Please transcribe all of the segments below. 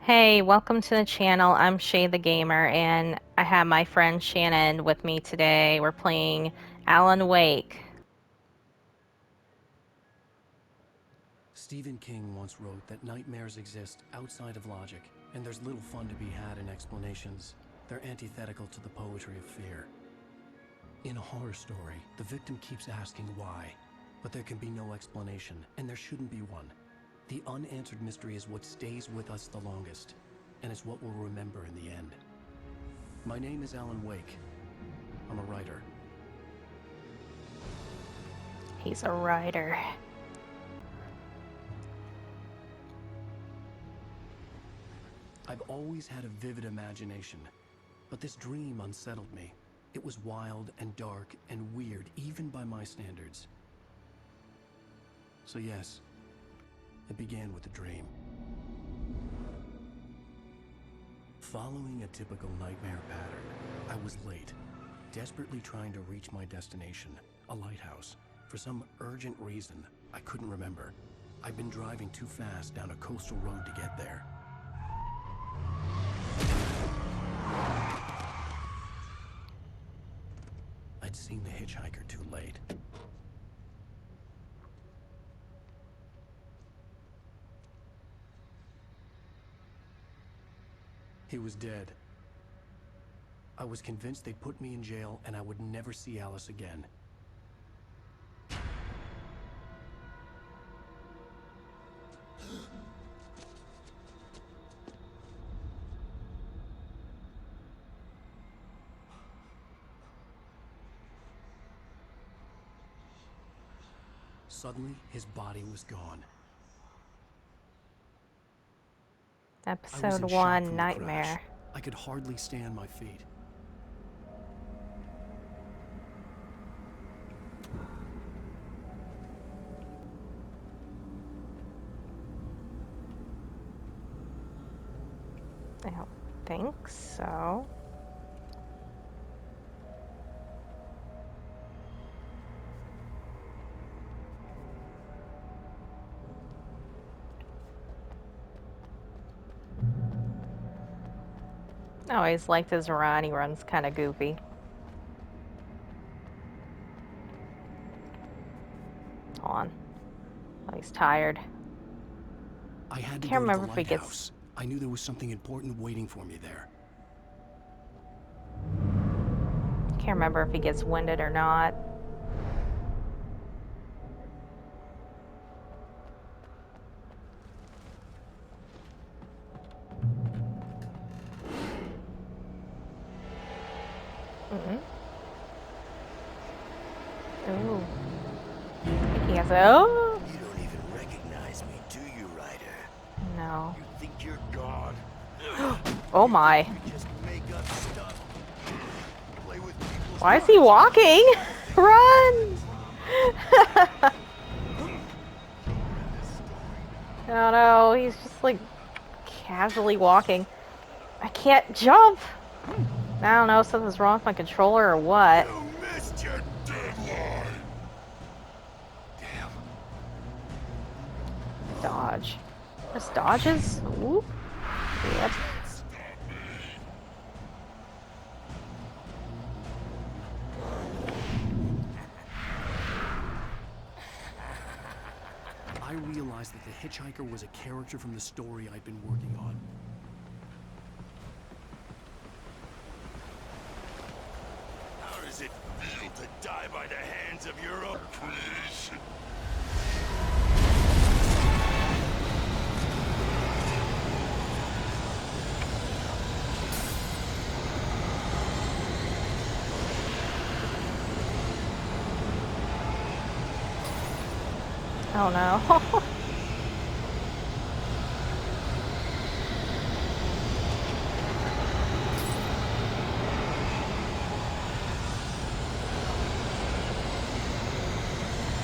Hey, welcome to the channel. I'm Shay the Gamer, and I have my friend Shannon with me today. We're playing Alan Wake. Stephen King once wrote that nightmares exist outside of logic, and there's little fun to be had in explanations. They're antithetical to the poetry of fear. In a horror story, the victim keeps asking why, but there can be no explanation, and there shouldn't be one. The unanswered mystery is what stays with us the longest, and it's what we'll remember in the end. My name is Alan Wake. I'm a writer. He's a writer. I've always had a vivid imagination, but this dream unsettled me. It was wild and dark and weird, even by my standards. So yes, it began with a dream. Following a typical nightmare pattern, I was late, desperately trying to reach my destination, a lighthouse. For some urgent reason, I couldn't remember. I'd been driving too fast down a coastal road to get there. I'd seen the hitchhiker too late. He was dead. I was convinced they'd put me in jail and I would never see Alice again. Suddenly, his body was gone. I was in Episode shock 1, from the Nightmare. crash. I could hardly stand my feet. I don't think so. I always liked his run. He runs kind of goofy. Hold on. Oh, he's tired. I had to Can't go to the remember if he lighthouse. gets... I knew there was something important waiting for me there. Can't remember if he gets winded or not. Ooh. I think he has a... Oh! You don't even recognize me, do you, Ryder? No. You think you're God? Oh my. You just make up stuff. Play with people's Why is he walking? Run! Oh no, he's just like casually walking. I can't jump! I don't know, something's wrong with my controller or what. You missed your deadline. Damn. Dodge. Just dodges? Whoop. Yep. I realized that the hitchhiker was a character from the story I'd been working on. How does it feel to die by the hands of your own? Please. Oh no.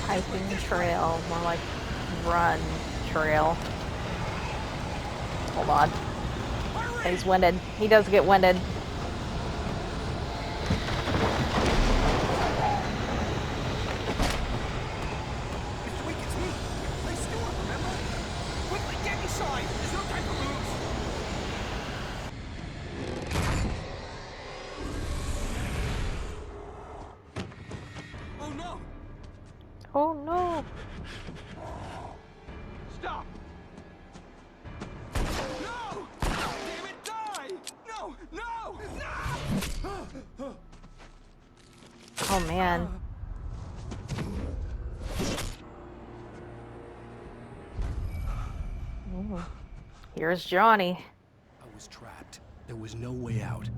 Hiking trail, more like run trail. Hold on. He's winded. He does get winded. Stop! No! Damn it, die! No! No! No! Oh man. Ooh. Here's Johnny. I was trapped. There was no way out.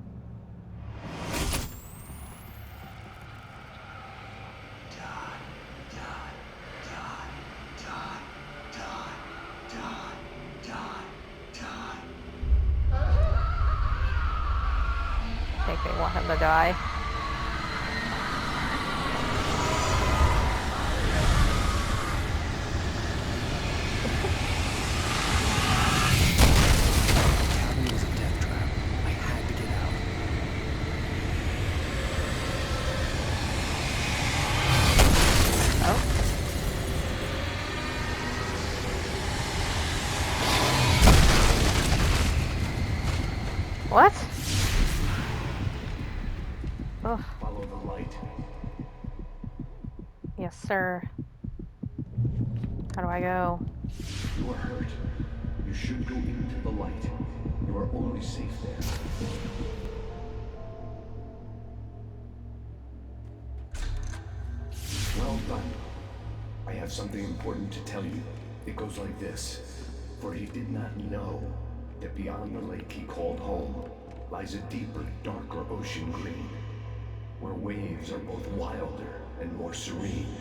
I think they want him to die. The cabin was a death trap. I had to get out. Oh. What? Ugh. Follow the light. Yes, sir. How do I go? You are hurt. You should go into the light. You are only safe there. Well done. I have something important to tell you. It goes like this. For he did not know that beyond the lake he called home lies a deeper, darker ocean green, where waves are both wilder and more serene.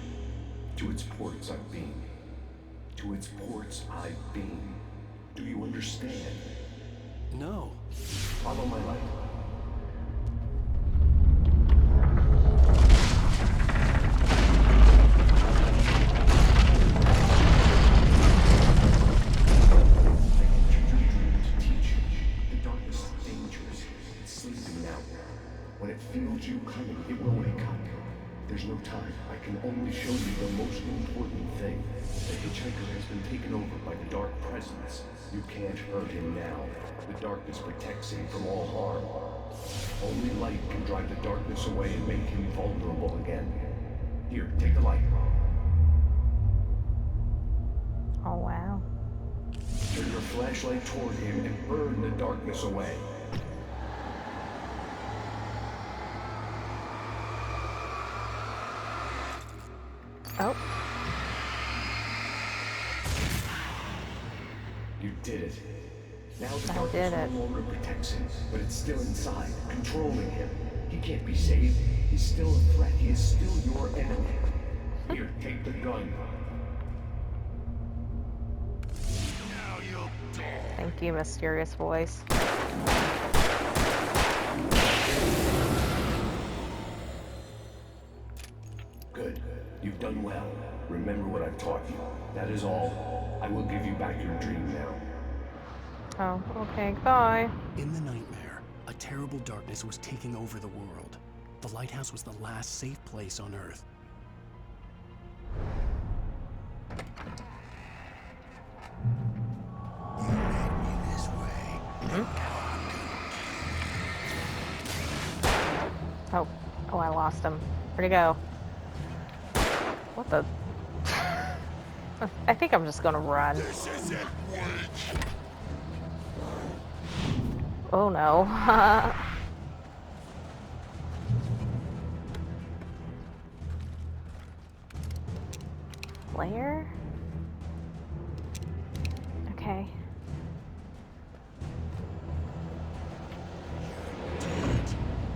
To its ports I've been. To its ports I've been. Do you understand? No. Follow my light. I entered your dream to teach you. The darkness is dangerous. It's sleeping now. When it feels you coming, it will wake up. There's no time. I can only show you the most important thing. The hitchhiker has been taken over by the dark presence. You can't hurt him now. The darkness protects him from all harm. Only light can drive the darkness away and make him vulnerable again. Here, take the light. Oh wow. Turn your flashlight toward him and burn the darkness away. Oh. You did it. Now the I darkness did it. no longer protects him, but it's still inside, controlling him. He can't be saved. He's still a threat. He is still your enemy. Here, take the gun. Now you'll die. Thank you, mysterious voice. Good. You've done well. Remember what I've taught you. That is all. I will give you back your dream now. Oh, okay, goodbye. In the nightmare, a terrible darkness was taking over the world. The lighthouse was the last safe place on Earth. You led me this way. Oh, oh, I lost him. Where'd he go? What the? I think I'm just gonna run. This isn't Wake. Oh no. Layer? Okay.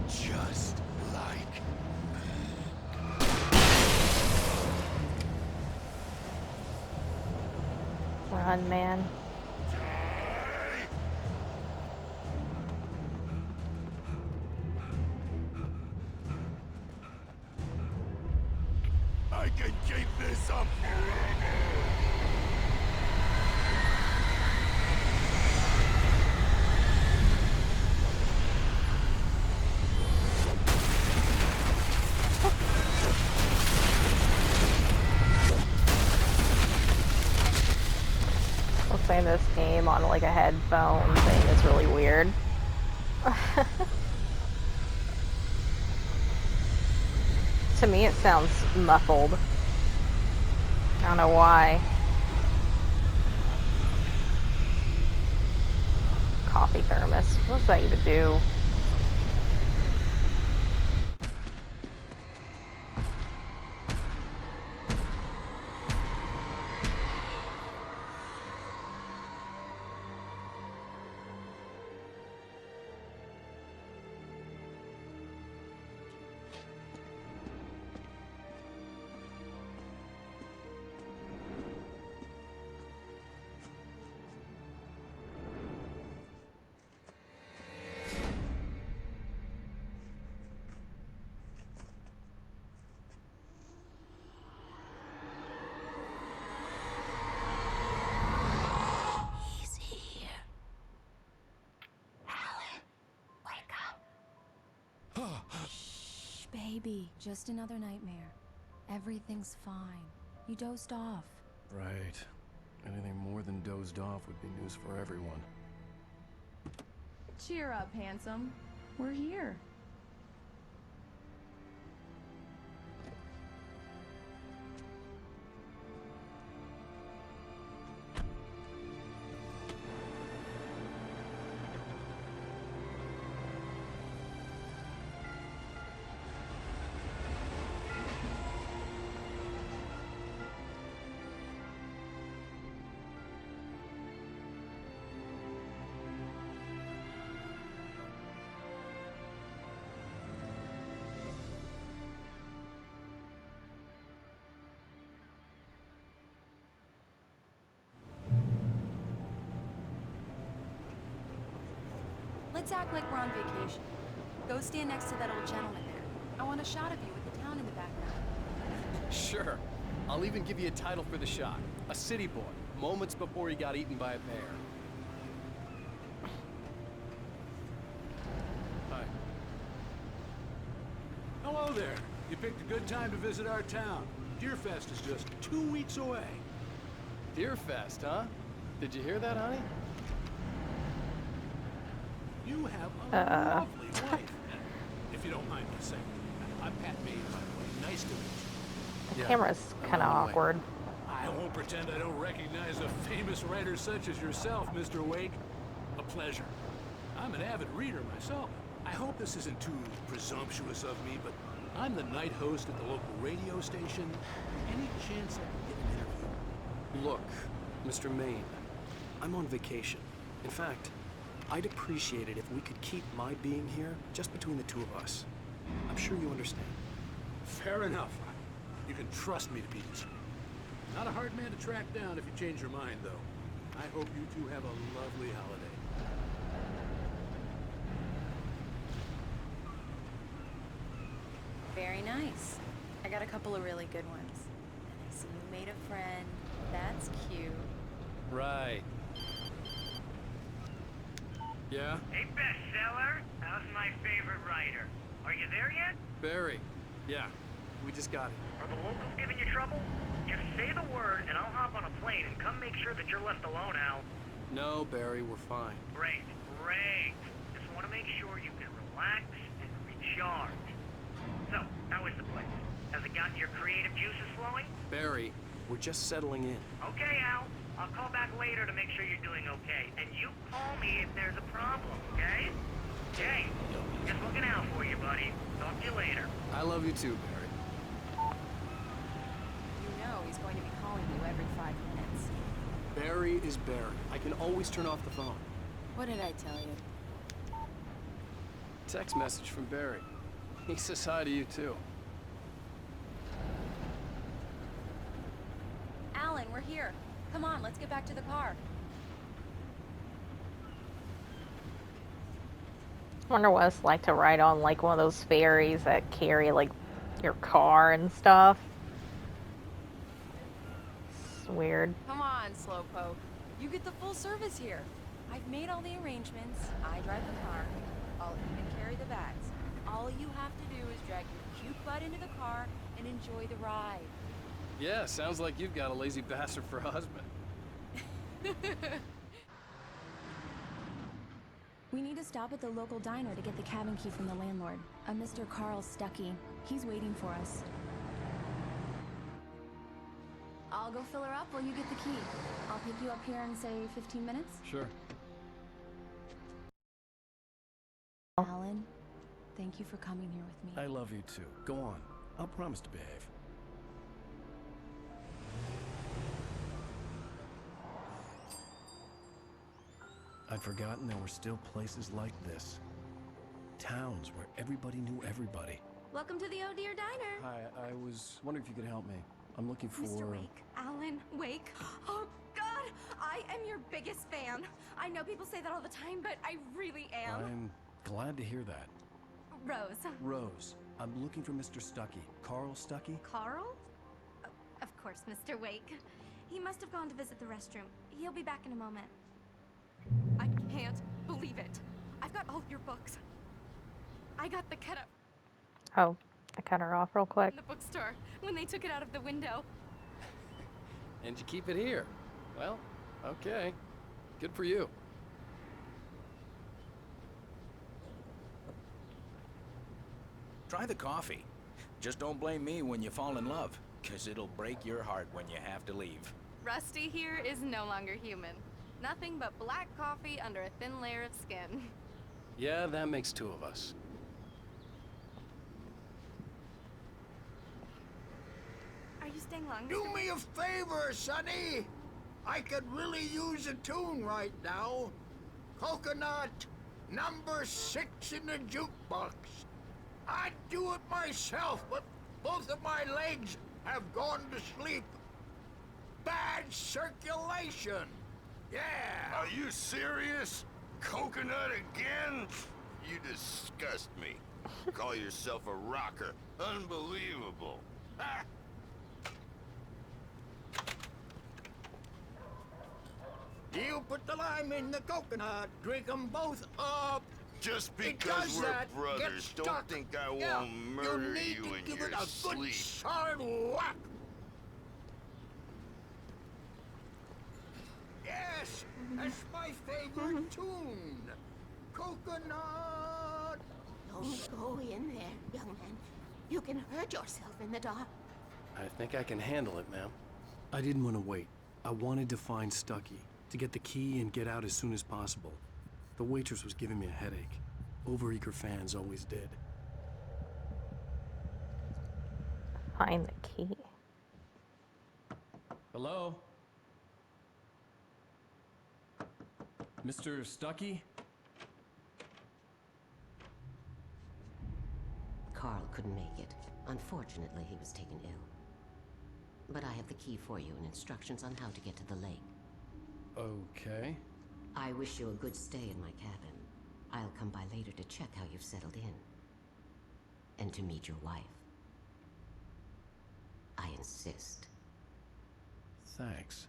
Just like Run, man. I can keep this up forever. Playing this game on like a headphone thing is really weird. To me it sounds muffled. I don't know why. coffee thermos. What's that even do? Baby, just another nightmare. Everything's fine. You dozed off. Right. Anything more than dozed off would be news for everyone. Cheer up, handsome. We're here. Let's act like we're on vacation. Go stand next to that old gentleman there. I want a shot of you with the town in the background. Sure. I'll even give you a title for the shot. A city boy, moments before he got eaten by a bear. Hi. Hello there. You picked a good time to visit our town. Deerfest is just 2 weeks away. Deerfest, huh? Did you hear that, honey? You have a lovely wife. If you don't mind me saying. I'm Pat Maine, by the way. Nice to meet you. The Yeah, camera's I'm kind of on the way. awkward. I won't pretend I don't recognize a famous writer such as yourself, Mr. Wake. A pleasure. I'm an avid reader myself. I hope this isn't too presumptuous of me, but I'm the night host at the local radio station. Any chance I can get an interview? Look, Mr. Maine, I'm on vacation. In fact, I'd appreciate it if we could keep my being here just between the two of us. I'm sure you understand. Fair enough. You can trust me to be discreet. Not a hard man to track down if you change your mind, though. I hope you two have a lovely holiday. Very nice. I got a couple of really good ones. And I see you made a friend. That's cute. Right. Yeah? Hey, bestseller. How's my favorite writer? Are you there yet? Barry. Yeah. We just got it. Are the locals giving you trouble? Just say the word, and I'll hop on a plane and come make sure that you're left alone, Al. No, Barry, we're fine. Great, great. Just want to make sure you can relax and recharge. So, how is the place? Has it gotten your creative juices flowing? Barry, we're just settling in. Okay, Al. I'll call back later to make sure you're doing okay. And you call me if there's a problem, okay? Okay. Just looking out for you, buddy. Talk to you later. I love you too, Barry. You know he's going to be calling you every 5 minutes. Barry is Barry. I can always turn off the phone. What did I tell you? Text message from Barry. He says hi to you too. Alan, we're here. Come on, let's get back to the car. I wonder what it's like to ride on like one of those ferries that carry like your car and stuff. It's weird. Come on, Slowpoke. You get the full service here. I've made all the arrangements. I drive the car. I'll even carry the bags. All you have to do is drag your cute butt into the car and enjoy the ride. Yeah, sounds like you've got a lazy bastard for a husband. We need to stop at the local diner to get the cabin key from the landlord, a Mr. Carl Stuckey. He's waiting for us. I'll go fill her up while you get the key. I'll pick you up here in, say, 15 minutes? Sure. Thank you for coming here with me. I love you too. Go on. I'll promise to behave. I'd forgotten there were still places like this. Towns where everybody knew everybody. Welcome to the Oh Dear Diner. Hi, I was wondering if you could help me. I'm looking for... Mr. Wake. Alan Wake. Oh, God! I am your biggest fan. I know people say that all the time, but I really am. I'm glad to hear that. Rose. Rose, I'm looking for Mr. Stuckey. Carl Stuckey? Carl? Oh, of course, Mr. Wake. He must have gone to visit the restroom. He'll be back in a moment. I can't believe it. I've got all of your books. I got the cut up Oh, I cut her off real quick. in the bookstore when they took it out of the window. And you keep it here. Well, okay. Good for you. Try the coffee. Just don't blame me when you fall in love, 'cause it'll break your heart when you have to leave. Rusty here is no longer human. Nothing but black coffee under a thin layer of skin. Yeah, that makes two of us. Are you staying long, Do Mr. me a favor, Sonny. I could really use a tune right now. Coconut, number 6 in the jukebox. I'd do it myself, but both of my legs have gone to sleep. Bad circulation. Yeah. Are you serious? Coconut again? You disgust me. Call yourself a rocker. Unbelievable. Ah. You put the lime in the coconut, drink them both up. Just because we're brothers, don't think I won't murder you in your sleep. Good solid whack. Yes, that's my favorite tune. Coconut. Don't go in there, young man. You can hurt yourself in the dark. I think I can handle it, ma'am. I didn't want to wait. I wanted to find Stuckey, to get the key and get out as soon as possible. The waitress was giving me a headache. Overeager fans always did. Find the key. Hello? Mr. Stuckey? Carl couldn't make it. Unfortunately, he was taken ill. But I have the key for you and instructions on how to get to the lake. Okay. I wish you a good stay in my cabin. I'll come by later to check how you've settled in. And to meet your wife. I insist. Thanks.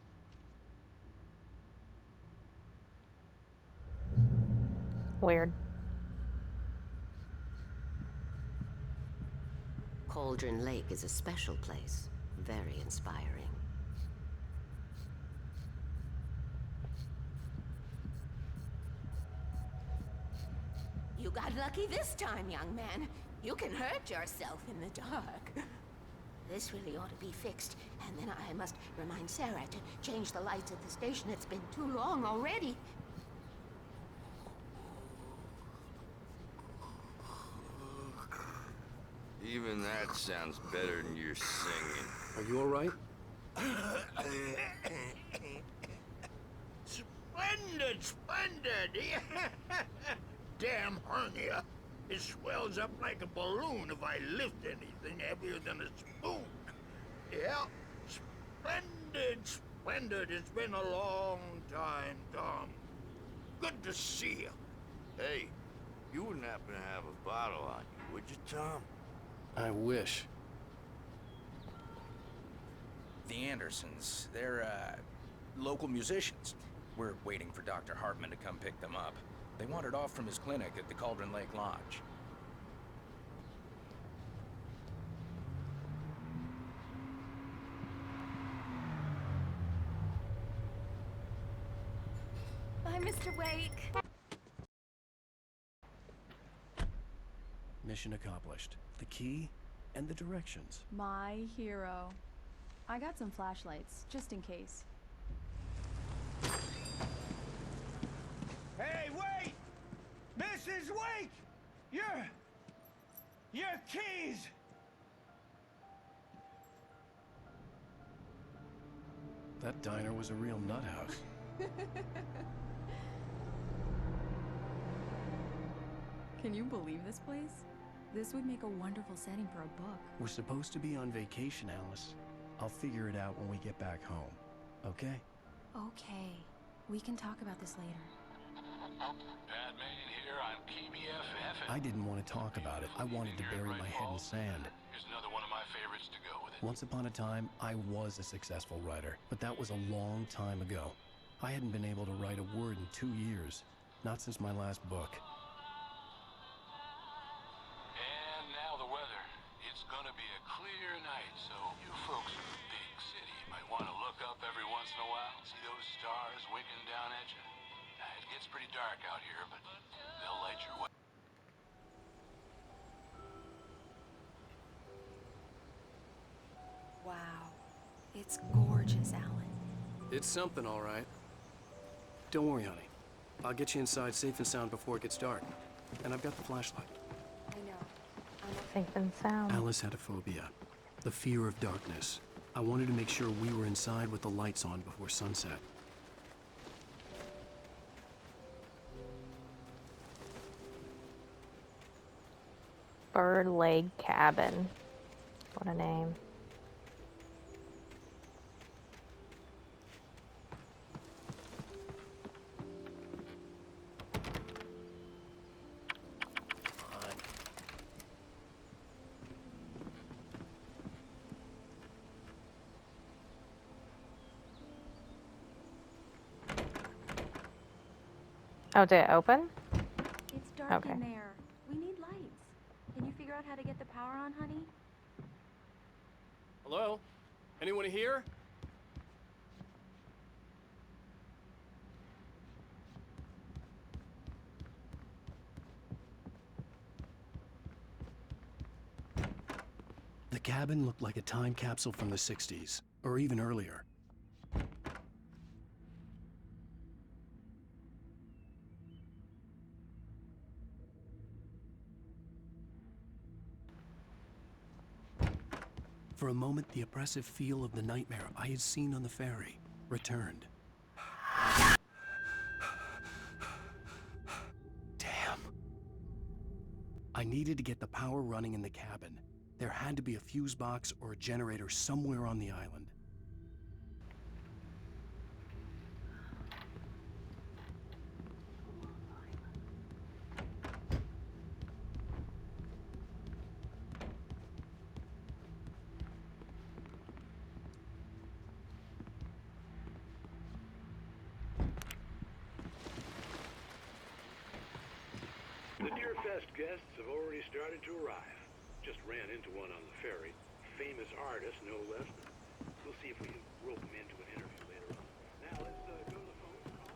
Weird. Cauldron Lake is a special place. Very inspiring. You got lucky this time, young man. You can hurt yourself in the dark. This really ought to be fixed, and then I must remind Sarah to change the lights at the station. It's been too long already. Even that sounds better than your singing. Are you all right? Splendid, splendid! Damn hernia. It swells up like a balloon if I lift anything heavier than a spoon. Yeah, splendid, splendid. It's been a long time, Tom. Good to see you. Hey, you wouldn't happen to have a bottle on you, would you, Tom? I wish. The Andersons, they're, local musicians. We're waiting for Dr. Hartman to come pick them up. They wandered off from his clinic at the Cauldron Lake Lodge. Bye, Mr. Wake. Mission accomplished. The key and the directions. My hero. I got some flashlights, just in case. Hey, wait! Mrs. Wake! You're keys! That diner was a real nut house. Can you believe this place? This would make a wonderful setting for a book. We're supposed to be on vacation, Alice. I'll figure it out when we get back home. Okay? Okay. We can talk about this later. Pat Main here on KBFF. I didn't want to talk about it. I wanted to bury my head in sand. Here's another one of my favorites to go with it. Once upon a time, I was a successful writer, but that was a long time ago. I hadn't been able to write a word in 2 years. Not since my last book. And now the weather. It's gonna be a clear night, so you folks in the big city might want to look up every once in a while. See those stars winking down at you? It gets pretty dark out here, but they'll light your way. Wow. It's gorgeous, Alan. It's something, all right. Don't worry, honey. I'll get you inside safe and sound before it gets dark. And I've got the flashlight. I know. Safe and sound. Alice had a phobia. The fear of darkness. I wanted to make sure we were inside with the lights on before sunset. Bird Leg Cabin. What a name. Oh, did it open? It's dark Okay. in there. We need lights. Can you figure out how to get the power on, honey? Hello? Anyone here? The cabin looked like a time capsule from the 60s, or even earlier. For a moment, the oppressive feel of the nightmare I had seen on the ferry returned. Damn. I needed to get the power running in the cabin. There had to be a fuse box or a generator somewhere on the island. The Deer Fest guests have already started to arrive. Just ran into one on the ferry. Famous artist, no less. We'll see if we can rope him into an interview later on. Now let's go to the phone and call.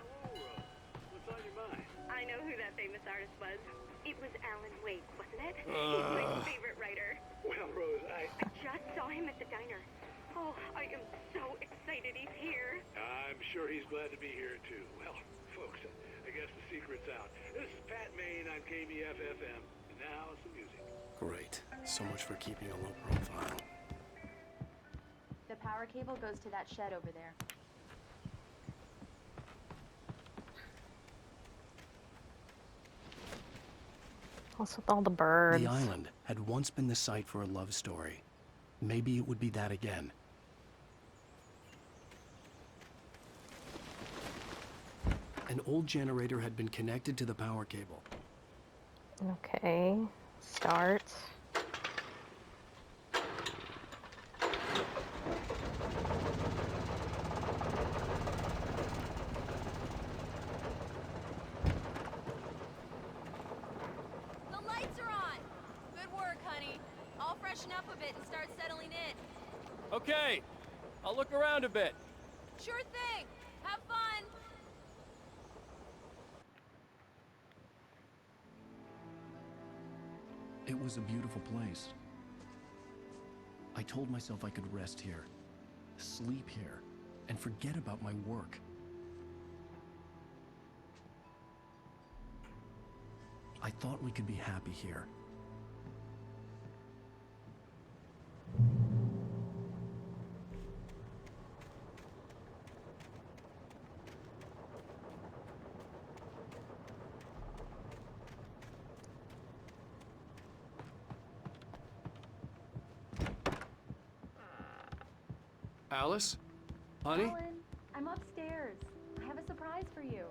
Well, hello, Rose. What's on your mind? I know who that famous artist was. It was Alan Wake, wasn't it? He's my favorite writer. Well, Rose, I Just saw him at the diner. Oh, I am so excited he's here. I'm sure he's glad to be here, too. Well, folks, I guess the secret's out. This is Pat Main on KBFFM. And now some music. Great. So much for keeping a low profile. The power cable goes to that shed over there. What's with all the birds? The island had once been the site for a love story. Maybe it would be that again. An old generator had been connected to the power cable. Okay. Start. The lights are on! Good work, honey. I'll freshen up a bit and start settling in. Okay, I'll look around a bit. Sure thing! Have fun! It was a beautiful place. I told myself I could rest here, sleep here, and forget about my work. I thought we could be happy here. Alice? Honey? Alan, I'm upstairs. I have a surprise for you.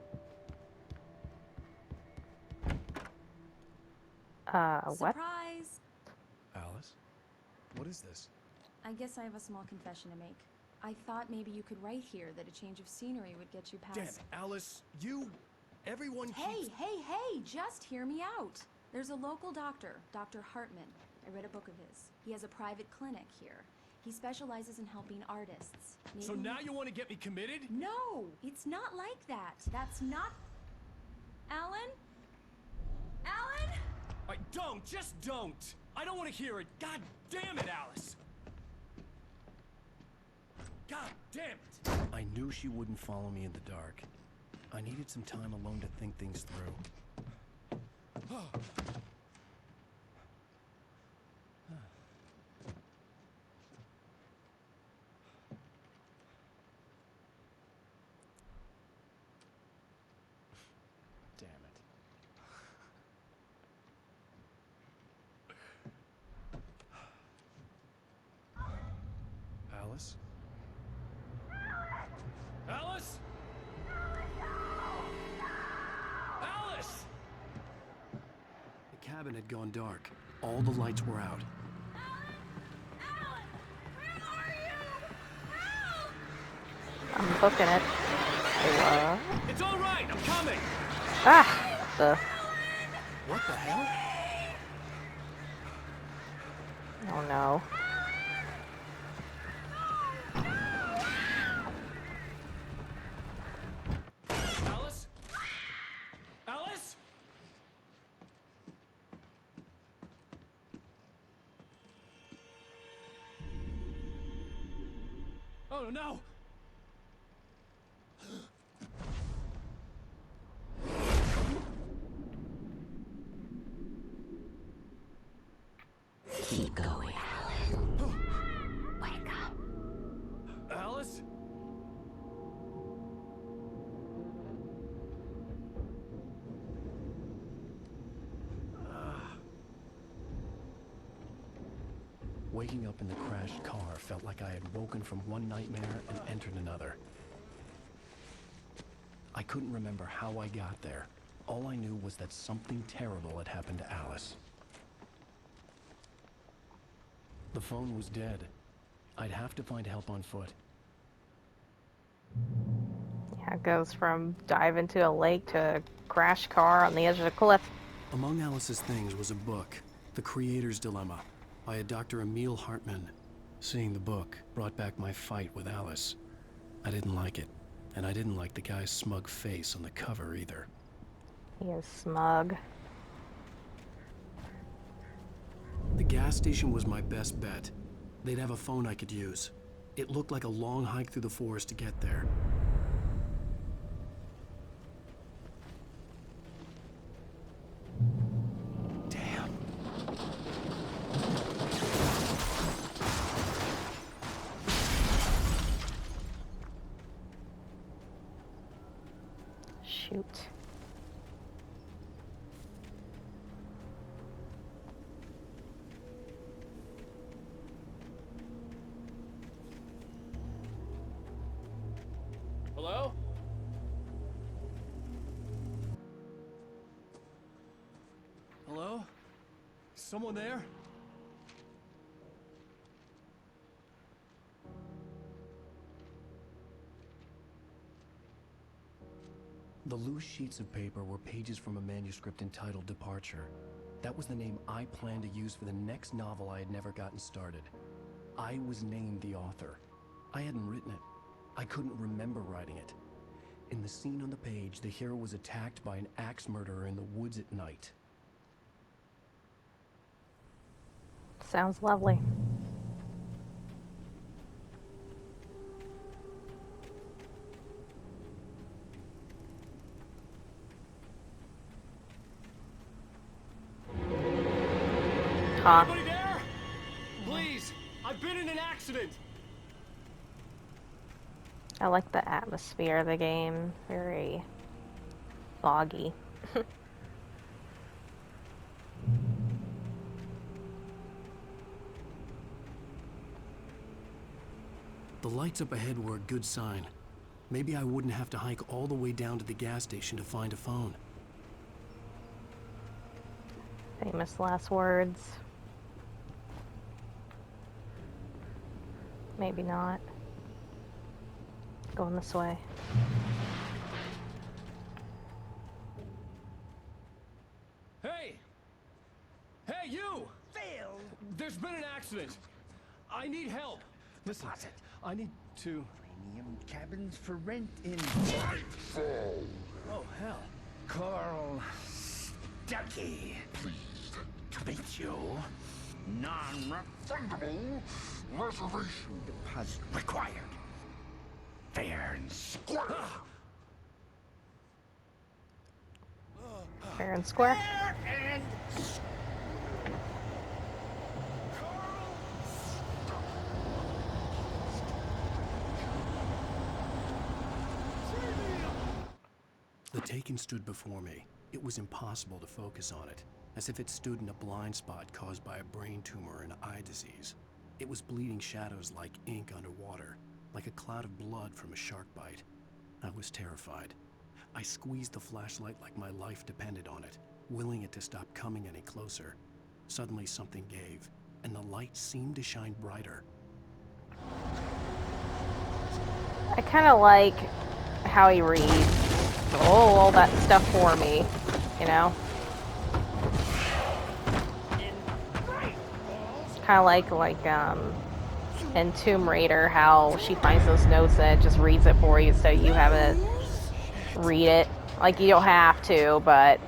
What? Surprise! Alice? What is this? I guess I have a small confession to make. I thought maybe you could write here that a change of scenery would get you past... Damn, Alice, everyone Hey, keeps... hey, just hear me out. There's a local doctor, Dr. Hartman. I read a book of his. He has a private clinic here. He specializes in helping artists. So now you want to get me committed? No, it's not like that. That's not... Alan? Alan? Just don't! I don't want to hear it! God damn it, Alice! God damn it! I knew she wouldn't follow me in the dark. I needed some time alone to think things through. Damn it. Alice? Alice? Alice! The cabin had gone dark. All the lights were out. I'm booking it. What? It's all right, I'm coming! What the hell? Oh no. Alice? Alice? Oh no! Keep going, Alan. Wake up. Alice? Waking up in the crashed car felt like I had woken from one nightmare and entered another. I couldn't remember how I got there. All I knew was that something terrible had happened to Alice. The phone was dead. I'd have to find help on foot. Yeah, it goes from dive into a lake to a crash car on the edge of a cliff. Among Alice's things was a book, The Creator's Dilemma, by a Dr. Emil Hartman. Seeing the book brought back my fight with Alice. I didn't like it, and I didn't like the guy's smug face on the cover either. He is smug. The gas station was my best bet. They'd have a phone I could use. It looked like a long hike through the forest to get there. Damn. Shoot. Hello? Hello? Someone there? The loose sheets of paper were pages from a manuscript entitled Departure. That was the name I planned to use for the next novel I had never gotten started. I was named the author. I hadn't written it. I couldn't remember writing it. In the scene on the page, the hero was attacked by an axe murderer in the woods at night. Sounds lovely. Huh. Anybody there? Please, I've been in an accident. I like the atmosphere of the game. Very foggy. The lights up ahead were a good sign. Maybe I wouldn't have to hike all the way down to the gas station to find a phone. Famous last words. Maybe not. Going this way. Hey! Hey, you! Phil! There's been an accident. I need help. Listen, I need to... Premium cabins for rent in... Oh, hell. Carl Stuckey. Pleased to meet you. Non-refundable reservation deposit required. Fair and square. Fair and square. Fair and The Taken stood before me. It was impossible to focus on it, as if it stood in a blind spot caused by a brain tumor and eye disease. It was bleeding shadows like ink underwater, like a cloud of blood from a shark bite. I was terrified. I squeezed the flashlight like my life depended on it, willing it to stop coming any closer. Suddenly something gave, and the light seemed to shine brighter. I kind of like how he reads. Oh, all that stuff for me, you know? Kind of like in Tomb Raider, how she finds those notes and it just reads it for you, so you have to read it. Like, you don't have to, but...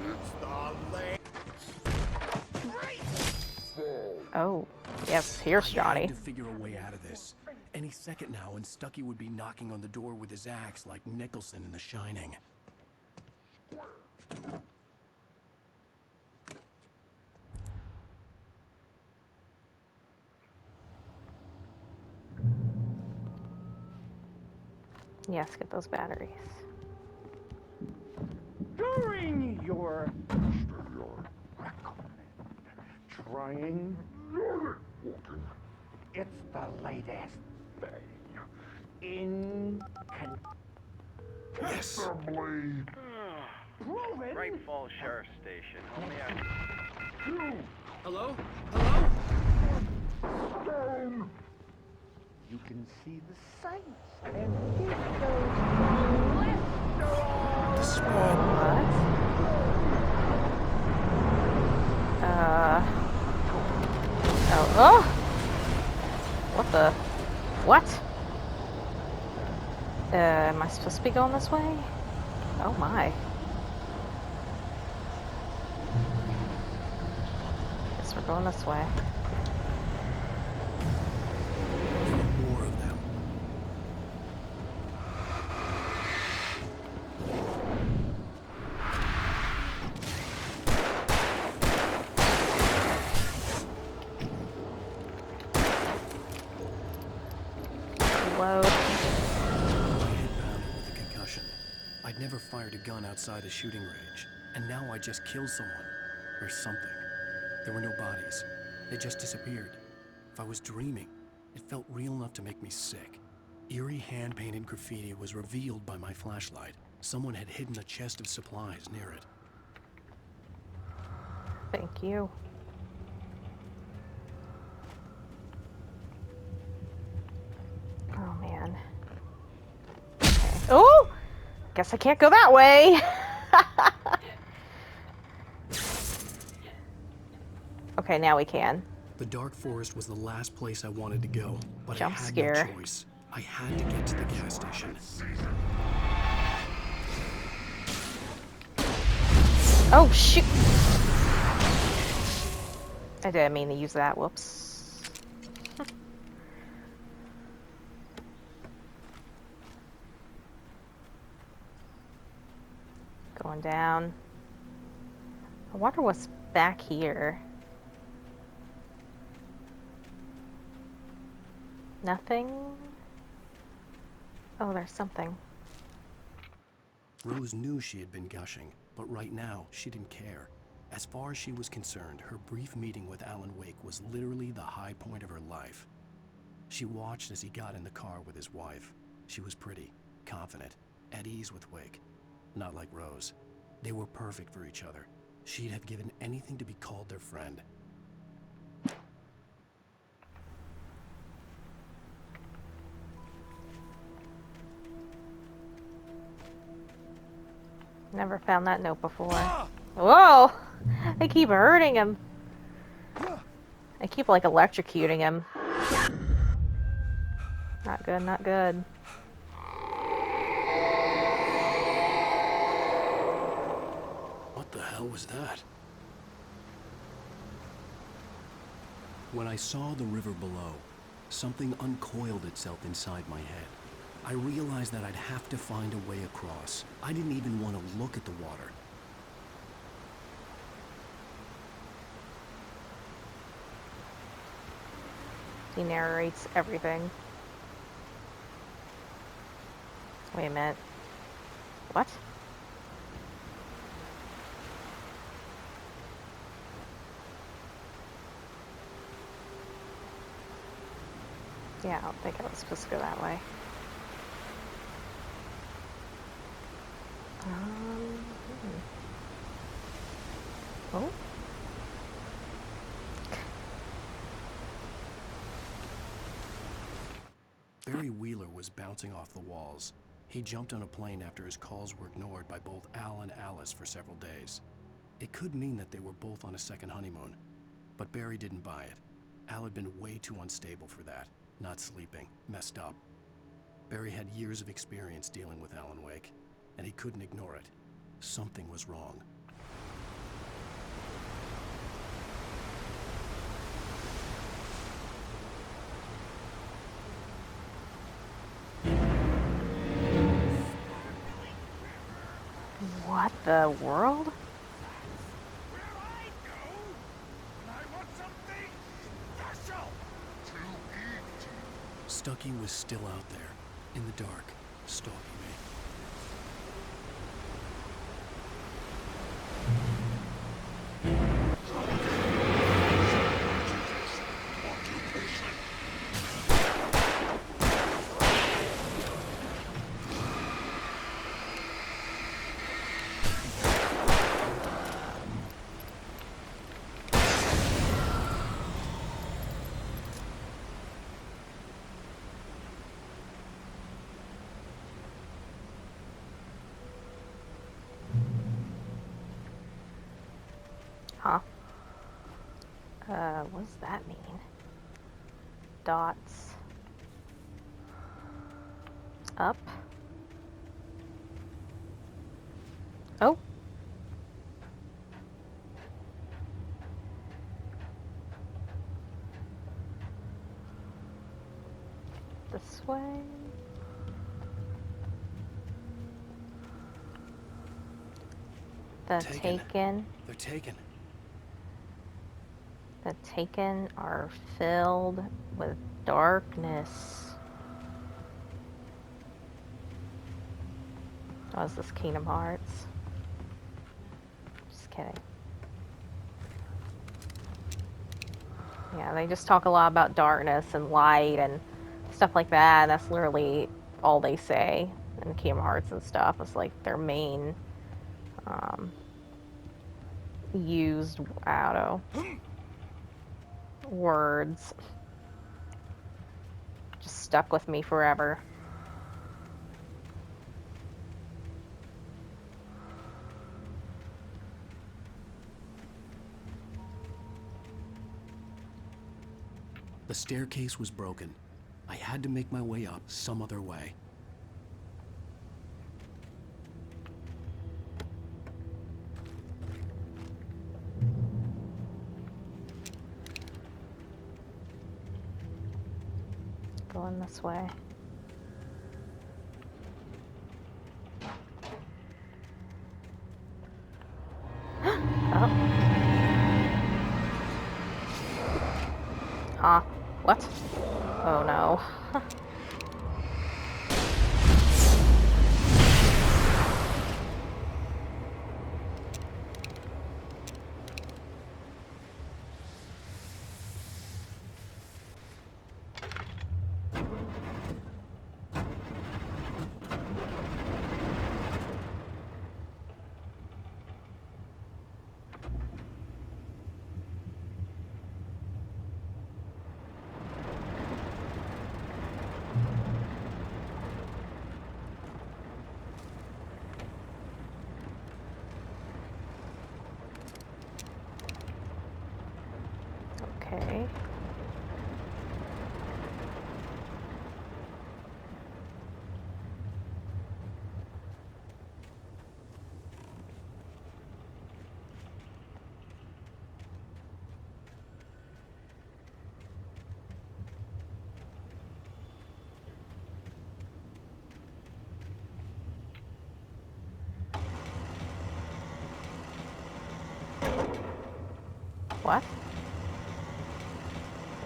Oh, yes, here's Johnny. I had to figure a way out of this. Any second now, and Stuckey would be knocking on the door with his axe like Nicholson in The Shining. Yes, get those batteries. during your trying it's the latest thing in Yes. proven. Great Falls Sheriff Station. Only Hello? Hello? Stone. You can see the sights and get those Oh. What the? What? Am I supposed to be going this way? Oh my. Guess we're going this way. More of them. Load. My head pounded with a concussion. I'd never fired a gun outside a shooting range, and now I just killed someone. Or something. There were no bodies. They just disappeared. If I was dreaming, it felt real enough to make me sick. Eerie hand-painted graffiti was revealed by my flashlight. Someone had hidden a chest of supplies near it. Thank you. Oh man. Okay. Oh! Guess I can't go that way. Okay, now we can. The dark forest was the last place I wanted to go, but Jump I had scare. no choice. I had to get to the gas station. Oh shoot! I didn't mean to use that. Whoops. Going down. I wonder what's back here. Nothing? Oh, there's something. Rose knew she had been gushing, but right now, she didn't care. As far as she was concerned, her brief meeting with Alan Wake was literally the high point of her life. She watched as he got in the car with his wife. She was pretty, confident, at ease with Wake. Not like Rose. They were perfect for each other. She'd have given anything to be called their friend. Never found that note before. Whoa! I keep hurting him. I keep, like, electrocuting him. Not good, not good. What the hell was that? When I saw the river below, something uncoiled itself inside my head. I realized that I'd have to find a way across. I didn't even want to look at the water. He narrates everything. Wait a minute. What? Yeah, I don't think I was supposed to go that way. Oh. Barry Wheeler was bouncing off the walls. He jumped on a plane after his calls were ignored by both Al and Alice for several days. It could mean that they were both on a second honeymoon, but Barry didn't buy it. Al had been way too unstable for that, not sleeping, messed up. Barry had years of experience dealing with Alan Wake, and he couldn't ignore it. Something was wrong. What the world? Stucky was still out there, in the dark, stalking me. Huh. What does that mean? Dots. Up. Oh. This way. The Taken. They're taken. The Taken are filled with darkness. Oh, is this Kingdom Hearts? Just kidding. Yeah, they just talk a lot about darkness and light and stuff like that. That's literally all they say in Kingdom Hearts and stuff. It's like their main used words. Just stuck with me forever. The staircase was broken. I had to make my way up some other way. Going this way. Oh. Huh. What? Oh no. What?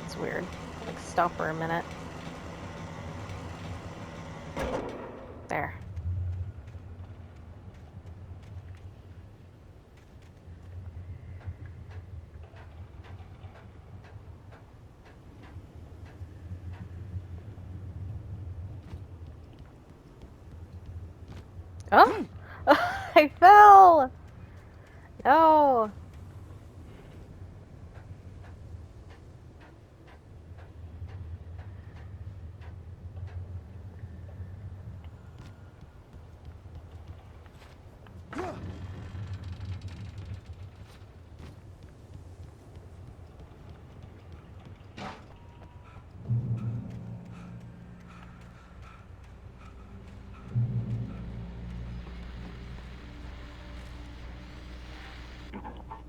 It's weird. Like, stop for a minute. There. Oh! I fell! No!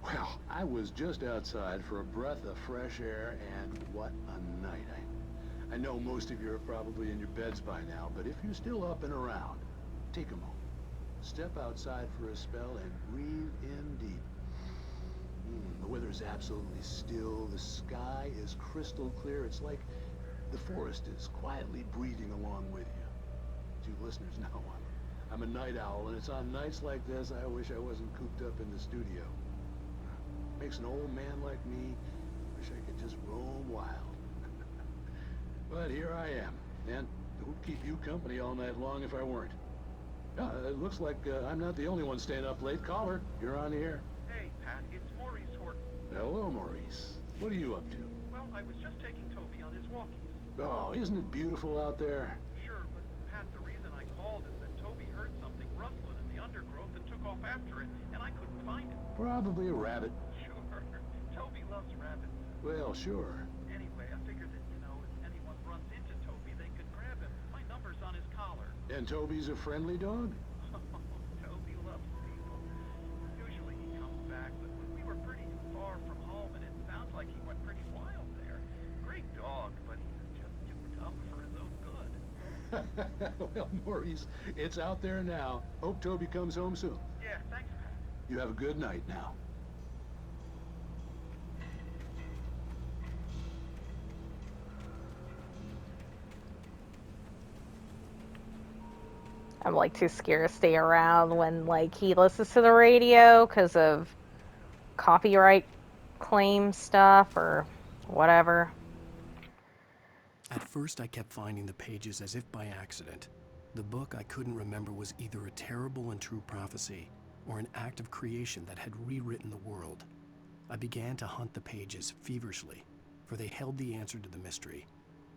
Well, I was just outside for a breath of fresh air, and what a night. I know most of you are probably in your beds by now, but if you're still up and around, take a moment. Step outside for a spell and breathe in deep. The weather is absolutely still. The sky is crystal clear. It's like the forest is quietly breathing along with you. To listeners know, I'm a night owl, and it's on nights like this I wish I wasn't cooped up in the studio. Makes an old man like me wish I could just roam wild. But here I am, and who'd keep you company all night long if I weren't? It looks like I'm not the only one staying up late. Caller, you're on the air. Hey, Pat, it's Maurice Horton. Hello, Maurice. What are you up to? Well, I was just taking Toby on his walkies. Oh, isn't it beautiful out there? Sure, but Pat, the reason I called is that Toby heard something rustling in the undergrowth and took off after it, and I couldn't find it. Probably a rabbit. Sure. Toby loves rabbits. Well, sure. Anyway, I figured that, if anyone runs into Toby, they could grab him. My number's on his collar. And Toby's a friendly dog? Toby loves people. Usually he comes back, but we were pretty far from home, and it sounds like he went pretty wild there. Great dog, but he's just too tough for his own good. Well, Maurice, it's out there now. Hope Toby comes home soon. Yeah, thanks, Pat. You have a good night now. I'm like too scared to stay around when like he listens to the radio because of copyright claim stuff or whatever. At first I kept finding the pages as if by accident. The book I couldn't remember was either a terrible and true prophecy or an act of creation that had rewritten the world. I began to hunt the pages feverishly, for they held the answer to the mystery.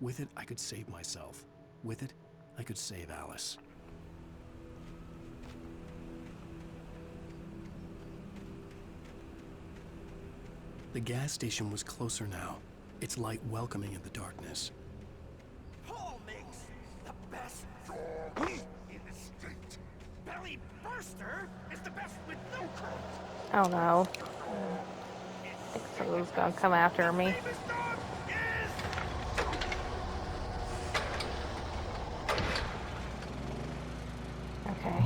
With it, I could save myself. With it, I could save Alice. The gas station was closer now, its light welcoming in the darkness. Paul makes the best dog in the state. Belly Burster is the best with no coat. Oh no. I think someone's gonna come after me. Okay.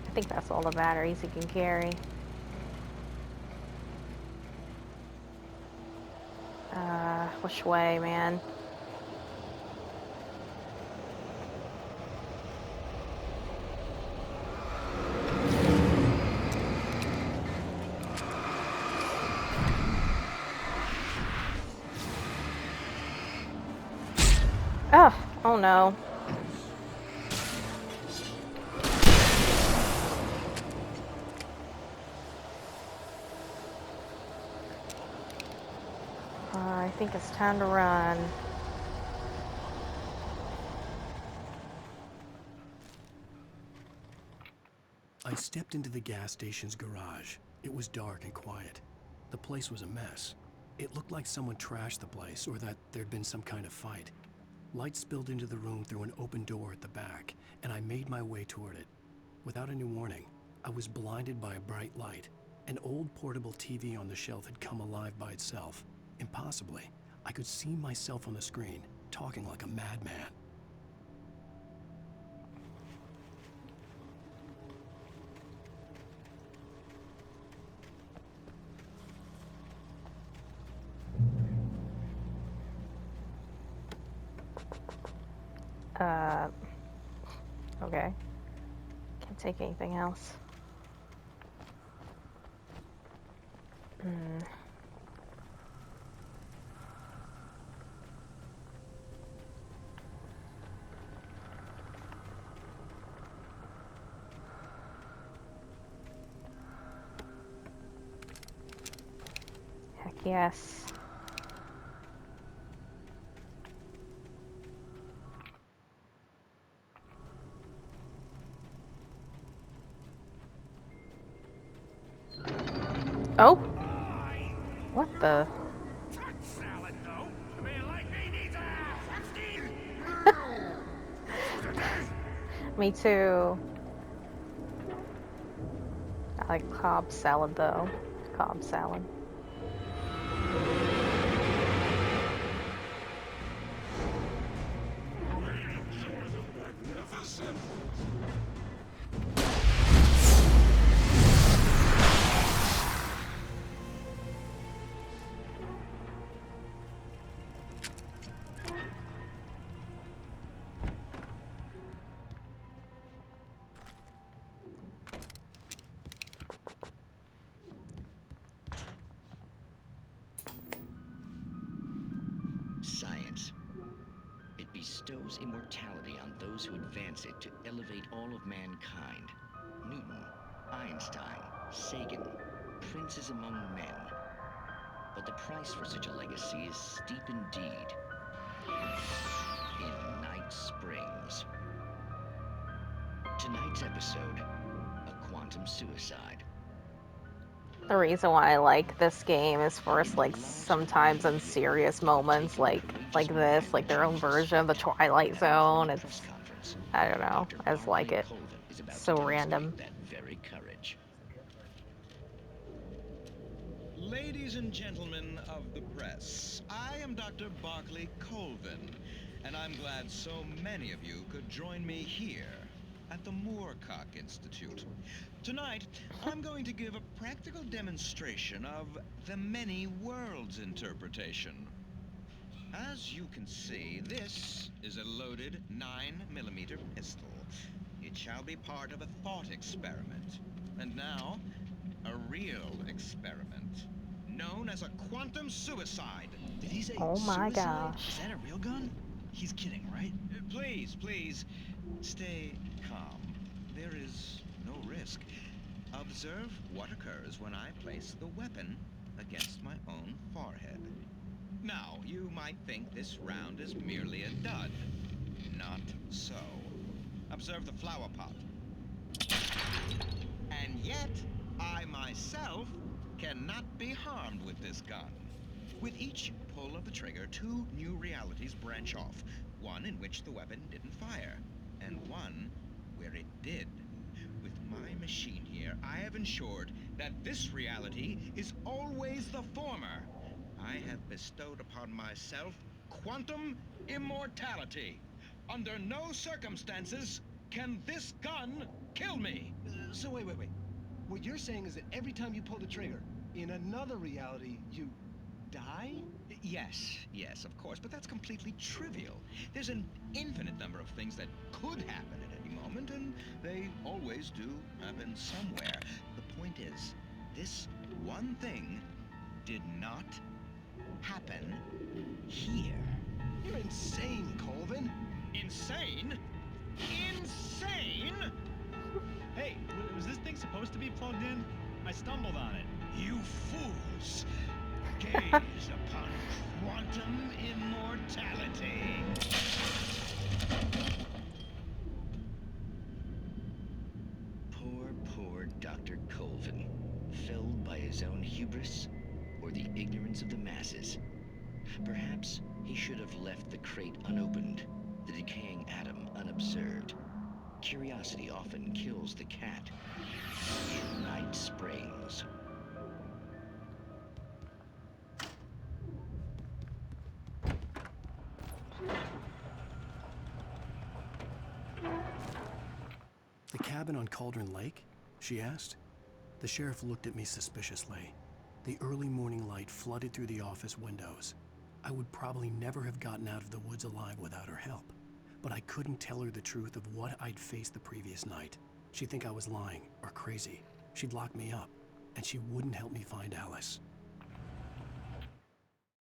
I think that's all the batteries he can carry. Which way, man? Oh no. I think it's time to run. I stepped into the gas station's garage. It was dark and quiet. The place was a mess. It looked like someone trashed the place or that there'd been some kind of fight. Light spilled into the room through an open door at the back, and I made my way toward it. Without any warning, I was blinded by a bright light. An old portable TV on the shelf had come alive by itself. Impossibly, I could see myself on the screen, talking like a madman. Okay. Can't take anything else. Heck yes. Oh! What the? Salad, though. A man like me needs a Me too. I like Cobb salad though. Cobb salad. Science. It bestows immortality on those who advance it to elevate all of mankind. Newton, Einstein, Sagan, princes among men. But the price for such a legacy is steep indeed. In Night Springs. Tonight's episode, a quantum suicide. The reason why I like this game is for like sometimes in serious moments like this, like their own version of the Twilight Zone. It's, I don't know, I just like it. So random. That very courage. Ladies and gentlemen of the press, I am Dr. Barclay Colvin, and I'm glad so many of you could join me here at the Moorcock Institute. Tonight, I'm going to give a practical demonstration of the many worlds interpretation. As you can see, this is a loaded 9mm pistol. It shall be part of a thought experiment. And now, a real experiment, known as a quantum suicide. Did he say Oh my suicide? gosh. Is that a real gun? He's kidding, right? Please, please, stay calm. There is no risk. Observe what occurs when I place the weapon against my own forehead. Now, you might think this round is merely a dud. Not so. Observe the flower pot. And yet, I myself cannot be harmed with this gun. With each pull of the trigger, two new realities branch off. One in which the weapon didn't fire, and one where it did. With my machine here, I have ensured that this reality is always the former. I have bestowed upon myself quantum immortality. Under no circumstances can this gun kill me. So wait. What you're saying is that every time you pull the trigger, in another reality, you die? Yes, of course, but that's completely trivial. There's an infinite number of things that could happen at any moment, and they always do happen somewhere. The point is, this one thing did not happen here. You're insane, Colvin. Insane? Insane? Hey, was this thing supposed to be plugged in? I stumbled on it. You fools! Gaze upon quantum immortality. Poor Dr. Colvin, felled by his own hubris or the ignorance of the masses. Perhaps he should have left the crate unopened, the decaying atom unobserved. Curiosity often kills the cat. In Night Springs. The cabin on Cauldron Lake? She asked. The sheriff looked at me suspiciously. The early morning light flooded through the office windows. I would probably never have gotten out of the woods alive without her help. But I couldn't tell her the truth of what I'd faced the previous night. She'd think I was lying or crazy. She'd lock me up, and she wouldn't help me find Alice.